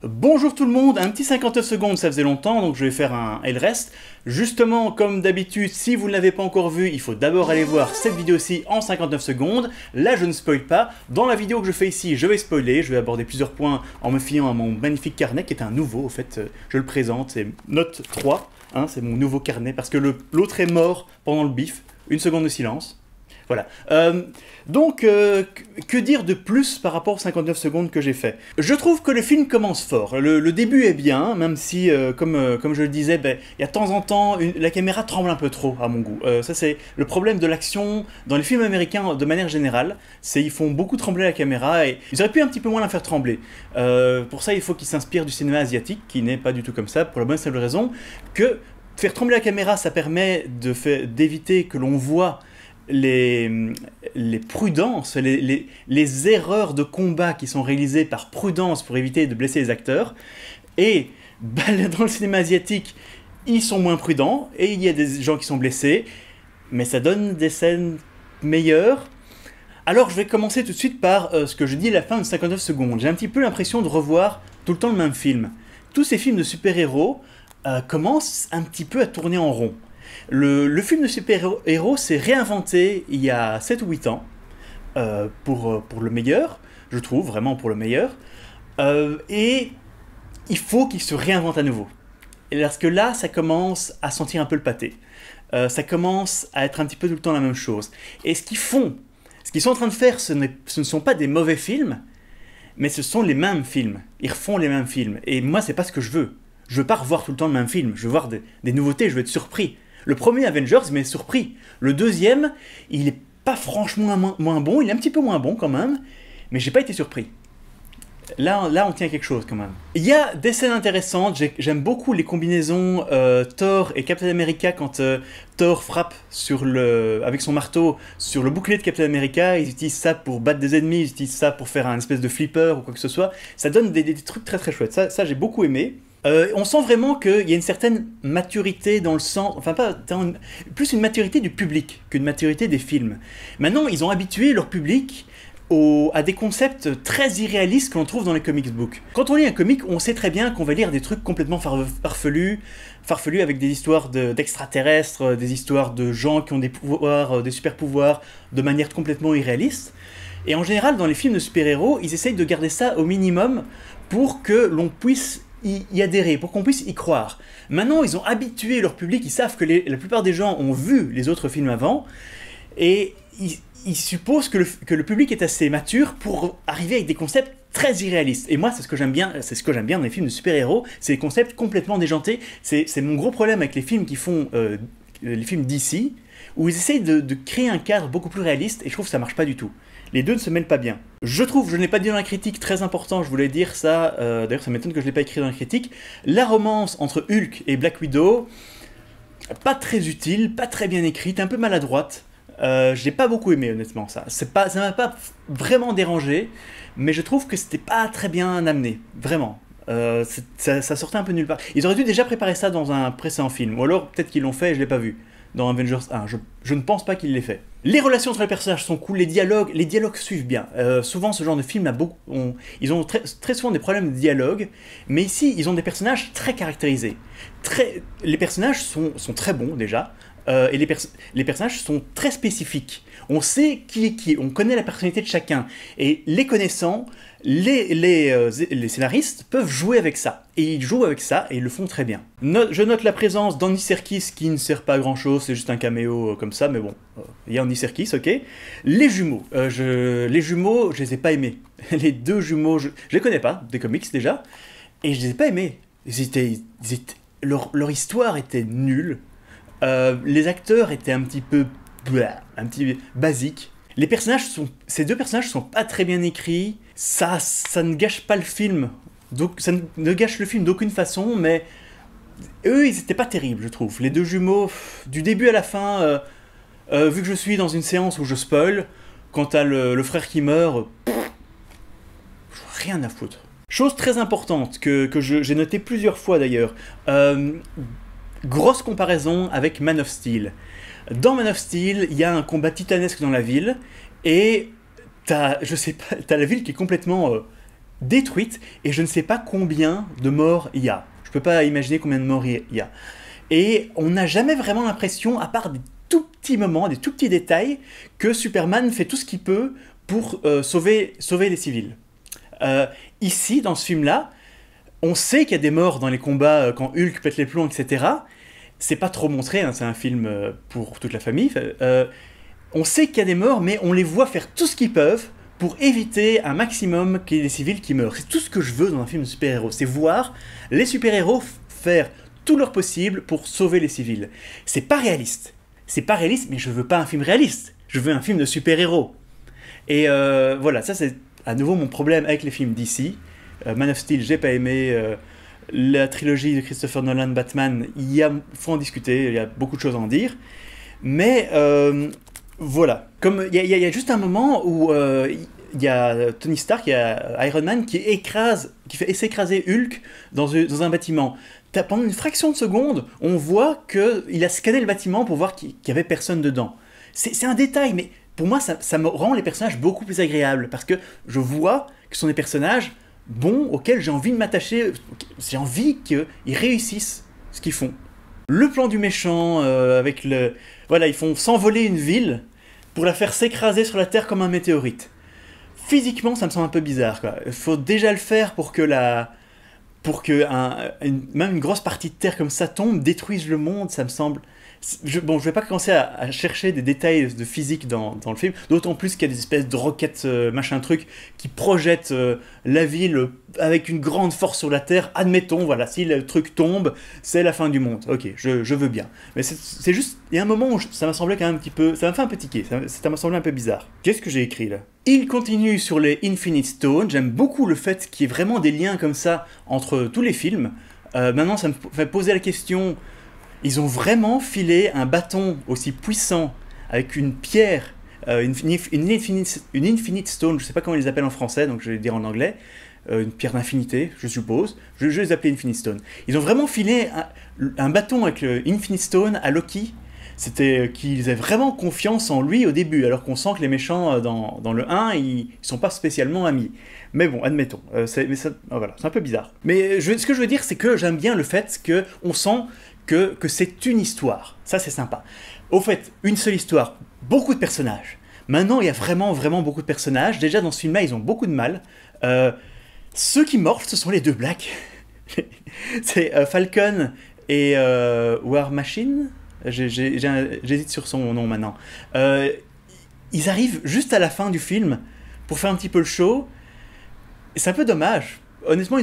Bonjour tout le monde, un petit 59 secondes, ça faisait longtemps, donc je vais faire un et le reste. Justement, comme d'habitude, si vous ne l'avez pas encore vu, il faut d'abord aller voir cette vidéo-ci en 59 secondes. Là, je ne spoil pas. Dans la vidéo que je fais ici, je vais spoiler, je vais aborder plusieurs points en me fiant à mon magnifique carnet, qui est un nouveau, au fait, je le présente, c'est Note 3, hein, c'est mon nouveau carnet, parce que l'autre est mort pendant le bif. Une seconde de silence. Voilà. Donc, que dire de plus par rapport aux 59 secondes que j'ai fait? Je trouve que le film commence fort. Le début est bien, même si, comme je le disais, il y a de temps en temps, la caméra tremble un peu trop, à mon goût. Ça, c'est le problème de l'action dans les films américains de manière générale. C'est ils font beaucoup trembler la caméra, et ils auraient pu un petit peu moins la faire trembler. Pour ça, il faut qu'ils s'inspirent du cinéma asiatique, qui n'est pas du tout comme ça, pour la bonne et simple raison que faire trembler la caméra, ça permet d'éviter que l'on voit les prudences, les erreurs de combat qui sont réalisées par prudence pour éviter de blesser les acteurs. Et dans le cinéma asiatique, ils sont moins prudents et il y a des gens qui sont blessés, mais ça donne des scènes meilleures. Alors je vais commencer tout de suite par ce que je dis à la fin de 59 secondes. J'ai un petit peu l'impression de revoir tout le temps le même film. Tous ces films de super-héros commencent un petit peu à tourner en rond. Le film de super-héros s'est réinventé il y a 7 ou 8 ans, pour le meilleur, je trouve, vraiment pour le meilleur, et il faut qu'il se réinvente à nouveau. Et parce que là, ça commence à sentir un peu le pâté. Ça commence à être un petit peu tout le temps la même chose. Et ce qu'ils sont en train de faire, ce ne sont pas des mauvais films, mais ce sont les mêmes films. Ils refont les mêmes films. Et moi, c'est pas ce que je veux. Je veux pas revoir tout le temps le même film. Je veux voir des nouveautés, je veux être surpris. Le premier Avengers m'a surpris. Le deuxième, il est pas franchement moins bon, il est un petit peu moins bon quand même, mais j'ai pas été surpris. Là, on tient quelque chose quand même. Il y a des scènes intéressantes, j'aime beaucoup les combinaisons Thor et Captain America quand Thor frappe avec son marteau sur le bouclier de Captain America, ils utilisent ça pour battre des ennemis, ils utilisent ça pour faire un espèce de flipper ou quoi que ce soit. Ça donne des trucs très très chouettes, ça j'ai beaucoup aimé. On sent vraiment qu'il y a une certaine maturité dans le sens, enfin pas plus une maturité du public qu'une maturité des films. Maintenant, ils ont habitué leur public à des concepts très irréalistes que l'on trouve dans les comic books. Quand on lit un comic, on sait très bien qu'on va lire des trucs complètement farfelus avec des histoires d'extraterrestres, des histoires de gens qui ont des pouvoirs, des super pouvoirs, de manière complètement irréaliste. Et en général, dans les films de super-héros, ils essayent de garder ça au minimum pour que l'on puisse y adhérer, pour qu'on puisse y croire. Maintenant, ils ont habitué leur public, ils savent que la plupart des gens ont vu les autres films avant, et ils supposent que le public est assez mature pour arriver avec des concepts très irréalistes. Et moi, c'est ce que j'aime bien dans les films de super-héros, c'est des concepts complètement déjantés. C'est mon gros problème avec les films qui font les films DC, où ils essayent de créer un cadre beaucoup plus réaliste, et je trouve que ça marche pas du tout. Les deux ne se mêlent pas bien. Je ne l'ai pas dit dans la critique, très important, je voulais dire ça, d'ailleurs ça m'étonne que je ne l'ai pas écrit dans la critique, la romance entre Hulk et Black Widow, pas très utile, pas très bien écrite, un peu maladroite. Je n'ai pas beaucoup aimé honnêtement ça. Ça m'a pas vraiment dérangé, mais je trouve que c'était pas très bien amené, vraiment. Ça sortait un peu nulle part. Ils auraient dû déjà préparer ça dans un précédent film, ou alors peut-être qu'ils l'ont fait et je l'ai pas vu. Dans Avengers 1, je ne pense pas qu'il l'ait fait. Les relations entre les personnages sont cool, les dialogues suivent bien. Souvent, ce genre de film ils ont très souvent des problèmes de dialogue, mais ici, ils ont des personnages très caractérisés. Les personnages sont très bons déjà, et les personnages sont très spécifiques. On sait qui est qui, on connaît la personnalité de chacun, et les connaissant, les scénaristes peuvent jouer avec ça. Et ils jouent avec ça, et ils le font très bien. Je note la présence d'Andy Serkis, qui ne sert pas à grand chose, c'est juste un caméo comme ça, mais bon, il y a Andy Serkis, ok. Les jumeaux, je les ai pas aimés. Les deux jumeaux, je les connais pas, des comics déjà, et je les ai pas aimés. Leur histoire était nulle. Les acteurs étaient un petit basiques. Ces deux personnages sont pas très bien écrits. Ça ne gâche pas le film. Donc ça ne gâche le film d'aucune façon, mais eux, ils étaient pas terribles, je trouve. Les deux jumeaux, du début à la fin, vu que je suis dans une séance où je spoil, quand t'as le frère qui meurt, rien à foutre. Chose très importante que j'ai noté plusieurs fois d'ailleurs. Grosse comparaison avec Man of Steel. Dans Man of Steel, il y a un combat titanesque dans la ville, et t'as la ville qui est complètement détruite, et je ne sais pas combien de morts il y a. Je peux pas imaginer combien de morts il y a. Et on n'a jamais vraiment l'impression, à part des tout petits moments, des tout petits détails, que Superman fait tout ce qu'il peut pour sauver les civils. Ici, dans ce film-là, on sait qu'il y a des morts dans les combats quand Hulk pète les plombs, etc. C'est pas trop montré, hein, c'est un film pour toute la famille. On sait qu'il y a des morts, mais on les voit faire tout ce qu'ils peuvent pour éviter un maximum qu'il y ait des civils qui meurent. C'est tout ce que je veux dans un film de super-héros, c'est voir les super-héros faire tout leur possible pour sauver les civils. C'est pas réaliste. C'est pas réaliste, mais je veux pas un film réaliste. Je veux un film de super-héros. Et voilà, ça c'est à nouveau mon problème avec les films d'ici. Man of Steel, j'ai pas aimé. La trilogie de Christopher Nolan, Batman, faut en discuter, il y a beaucoup de choses à en dire. Mais voilà. Comme il y a juste un moment où il y a Tony Stark, il y a Iron Man qui fait s'écraser Hulk dans un bâtiment. Pendant une fraction de seconde, on voit qu'il a scanné le bâtiment pour voir qu'il n'y avait personne dedans. C'est un détail, mais pour moi, ça me rend les personnages beaucoup plus agréables, parce que je vois que ce sont des personnages bons, auxquels j'ai envie de m'attacher, j'ai envie qu'ils réussissent ce qu'ils font. Le plan du méchant, avec le... Voilà, ils font s'envoler une ville pour la faire s'écraser sur la Terre comme un météorite. Physiquement, ça me semble un peu bizarre, quoi. Il faut déjà le faire pour que même une grosse partie de Terre comme ça tombe, détruise le monde, ça me semble... Bon, je vais pas commencer à chercher des détails de physique dans le film, d'autant plus qu'il y a des espèces de roquettes machin truc qui projettent la ville avec une grande force sur la Terre. Admettons, voilà, si le truc tombe, c'est la fin du monde. Ok, je veux bien. Mais c'est juste, il y a un moment où ça m'a semblé quand même un petit peu, ça m'a fait un peu tiquer, ça m'a semblé un peu bizarre. Qu'est-ce que j'ai écrit là? Il continue sur les Infinite Stones. J'aime beaucoup le fait qu'il y ait vraiment des liens comme ça entre tous les films. Maintenant, ça me fait poser la question... Ils ont vraiment filé un bâton aussi puissant avec une pierre, une Infinite Stone, je ne sais pas comment ils les appellent en français, donc je vais le dire en anglais, une pierre d'infinité, je suppose, je vais les appeler Infinite Stone. Ils ont vraiment filé un bâton avec le Infinite Stone à Loki, c'était qu'ils avaient vraiment confiance en lui au début, alors qu'on sent que les méchants dans le 1, ils sont pas spécialement amis. Mais bon, admettons, voilà, c'est un peu bizarre. Mais ce que je veux dire, c'est que j'aime bien le fait qu'on sent que c'est une histoire. Ça, c'est sympa. Au fait, une seule histoire, beaucoup de personnages. Maintenant, il y a vraiment, vraiment beaucoup de personnages. Déjà, dans ce film-là, ils ont beaucoup de mal. Ceux qui morphent, ce sont les deux Blacks. C'est Falcon et War Machine. J'hésite sur son nom maintenant. Ils arrivent juste à la fin du film pour faire un petit peu le show. C'est un peu dommage. Honnêtement,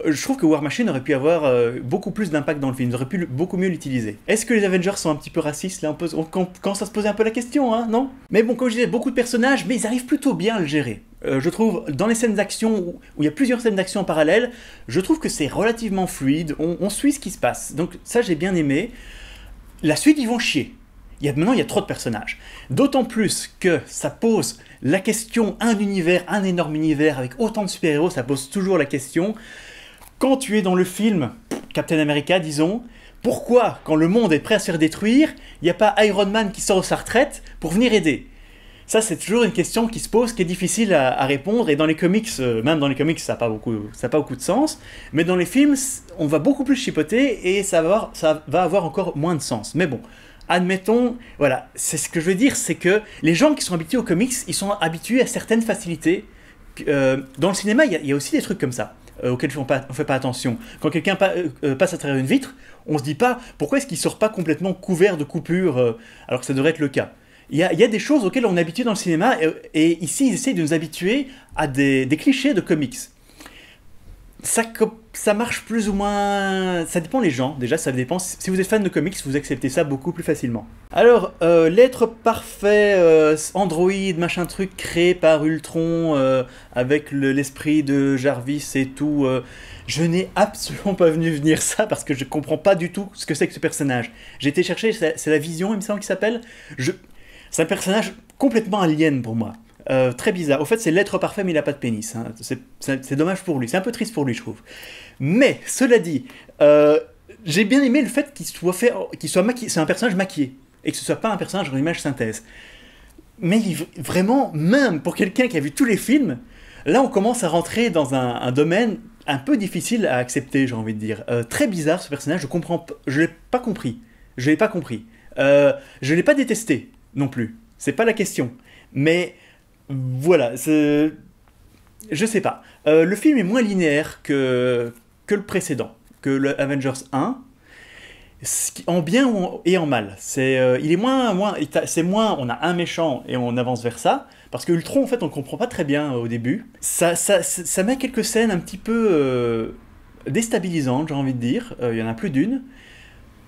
je trouve que War Machine aurait pu avoir beaucoup plus d'impact dans le film, ils auraient pu beaucoup mieux l'utiliser. Est-ce que les Avengers sont un petit peu racistes là, quand ça se posait un peu la question, hein, non? Mais bon, comme je disais, beaucoup de personnages, mais ils arrivent plutôt bien à le gérer. Je trouve, dans les scènes d'action, où il y a plusieurs scènes d'action en parallèle, je trouve que c'est relativement fluide, on suit ce qui se passe. Donc ça, j'ai bien aimé. La suite, ils vont chier. Maintenant, il y a trop de personnages. D'autant plus que ça pose la question, un énorme univers, avec autant de super-héros, ça pose toujours la question... Quand tu es dans le film Captain America, disons, pourquoi, quand le monde est prêt à se faire détruire, il n'y a pas Iron Man qui sort de sa retraite pour venir aider? Ça, c'est toujours une question qui se pose, qui est difficile à répondre, et dans les comics, même dans les comics, ça n'a pas beaucoup de sens, mais dans les films, on va beaucoup plus chipoter, et ça va avoir encore moins de sens. Mais bon, admettons, voilà, c'est ce que je veux dire, c'est que les gens qui sont habitués aux comics, ils sont habitués à certaines facilités. Dans le cinéma, il y a aussi des trucs comme ça. Auxquels on ne fait pas attention. Quand quelqu'un passe à travers une vitre, on ne se dit pas pourquoi est-ce qu'il ne sort pas complètement couvert de coupures alors que ça devrait être le cas. Il y a des choses auxquelles on est habitué dans le cinéma et ici ils essayent de nous habituer à des clichés de comics. Ça marche plus ou moins... Ça dépend les gens, déjà ça dépend. Si vous êtes fan de comics, vous acceptez ça beaucoup plus facilement. Alors, l'être parfait, Android, machin truc, créé par Ultron, avec l'esprit de Jarvis et tout, je n'ai absolument pas vu venir ça, parce que je comprends pas du tout ce que c'est que ce personnage. J'ai été chercher, c'est la Vision, il me semble qu'il s'appelle. C'est un personnage complètement alien pour moi. Très bizarre. Au fait, c'est l'être parfait, mais il n'a pas de pénis. Hein. C'est dommage pour lui. C'est un peu triste pour lui, je trouve. Mais, cela dit, j'ai bien aimé le fait qu'il soit maquillé. C'est un personnage maquillé. Et que ce soit pas un personnage en image synthèse. Mais vraiment, même pour quelqu'un qui a vu tous les films, Là, on commence à rentrer dans un domaine un peu difficile à accepter, j'ai envie de dire. Très bizarre, ce personnage, je l'ai pas compris. Je l'ai pas compris. Je l'ai pas détesté, non plus. C'est pas la question. Mais, voilà, je sais pas. Le film est moins linéaire que le précédent, que le Avengers 1. En bien et en mal. Il est c'est moins, on a un méchant et on avance vers ça, parce que Ultron, en fait, on ne comprend pas très bien au début. Ça met quelques scènes un petit peu déstabilisantes, j'ai envie de dire. Il y en a plus d'une.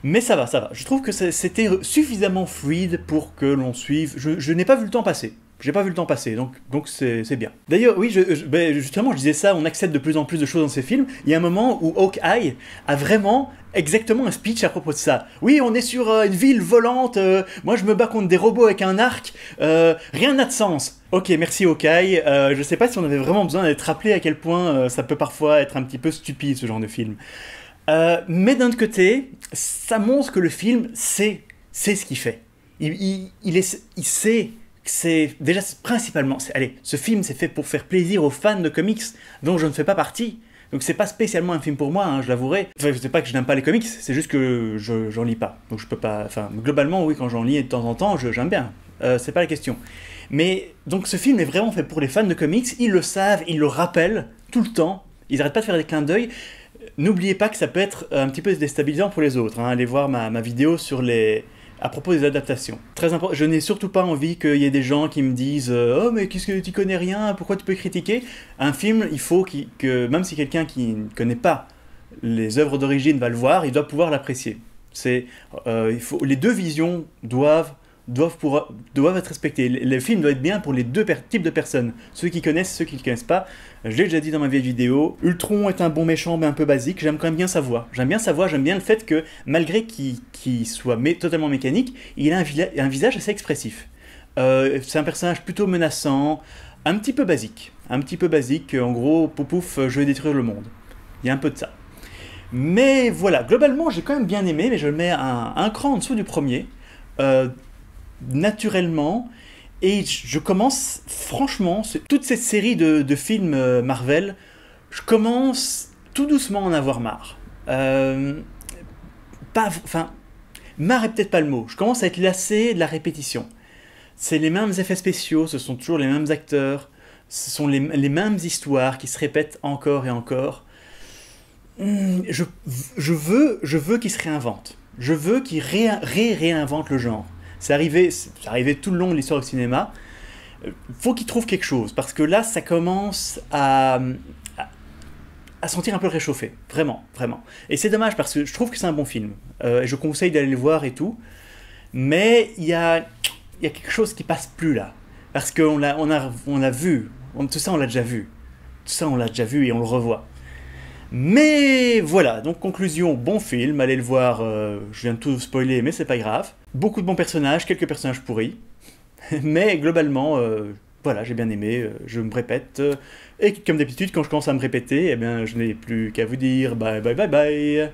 Mais ça va, ça va. Je trouve que c'était suffisamment fluide pour que l'on suive. Je n'ai pas vu le temps passer. J'ai pas vu le temps passer, donc c'est bien. D'ailleurs, oui, ben, justement, je disais ça, on accepte de plus en plus de choses dans ces films. Il y a un moment où Hawkeye a vraiment exactement un speech à propos de ça. Oui, on est sur une ville volante, moi je me bats contre des robots avec un arc, rien n'a de sens. Ok, merci Hawkeye, je sais pas si on avait vraiment besoin d'être rappelé à quel point ça peut parfois être un petit peu stupide ce genre de film. Mais d'un autre côté, ça montre que le film sait ce qu'il fait. Il sait... C'est déjà principalement, allez, ce film c'est fait pour faire plaisir aux fans de comics dont je ne fais pas partie. Donc c'est pas spécialement un film pour moi, hein, je l'avouerai. Enfin, je sais pas que je n'aime pas les comics, c'est juste que j'en lis pas. Donc je peux pas. Enfin, globalement, oui, quand j'en lis de temps en temps, j'aime bien. C'est pas la question. Mais donc ce film est vraiment fait pour les fans de comics. Ils le savent, ils le rappellent tout le temps. Ils n'arrêtent pas de faire des clins d'œil. N'oubliez pas que ça peut être un petit peu déstabilisant pour les autres. Hein. Allez voir ma vidéo sur à propos des adaptations. Très important, je n'ai surtout pas envie qu'il y ait des gens qui me disent oh mais qu'est-ce que tu connais rien, pourquoi tu peux critiquer? Un film, il faut que même si quelqu'un qui ne connaît pas les œuvres d'origine va le voir, il doit pouvoir l'apprécier. Les deux visions doivent être respectées. Le film doit être bien pour les deux types de personnes, ceux qui connaissent, ceux qui ne connaissent pas. Je l'ai déjà dit dans ma vieille vidéo, Ultron est un bon méchant mais un peu basique, j'aime quand même bien sa voix. J'aime bien le fait que, malgré qu'il soit totalement mécanique, il a un visage assez expressif. C'est un personnage plutôt menaçant, un petit peu basique. En gros, poupouf, je vais détruire le monde. Il y a un peu de ça. Mais voilà, globalement j'ai quand même bien aimé, mais je le mets un cran en dessous du premier. Naturellement, et je commence, franchement, toute cette série de films Marvel, je commence tout doucement à en avoir marre. Marre est peut-être pas le mot, je commence à être lassé de la répétition. C'est les mêmes effets spéciaux, ce sont toujours les mêmes acteurs, ce sont les mêmes histoires qui se répètent encore et encore. Je veux qu'ils se réinventent. Je veux qu'ils réinventent le genre. C'est arrivé tout le long de l'histoire du cinéma. Faut qu'ils trouvent quelque chose, parce que là, ça commence à sentir un peu le réchauffé. Vraiment, vraiment. Et c'est dommage, parce que je trouve que c'est un bon film. Je conseille d'aller le voir et tout. Mais il y a quelque chose qui passe plus là. Parce qu'on l'a vu. Tout ça, on l'a déjà vu. Tout ça, on l'a déjà vu et on le revoit. Mais voilà, donc conclusion, bon film, allez le voir, je viens de tout spoiler, mais c'est pas grave. Beaucoup de bons personnages, quelques personnages pourris, mais globalement, voilà, j'ai bien aimé, je me répète, et comme d'habitude, quand je commence à me répéter, eh bien, je n'ai plus qu'à vous dire bye bye bye bye.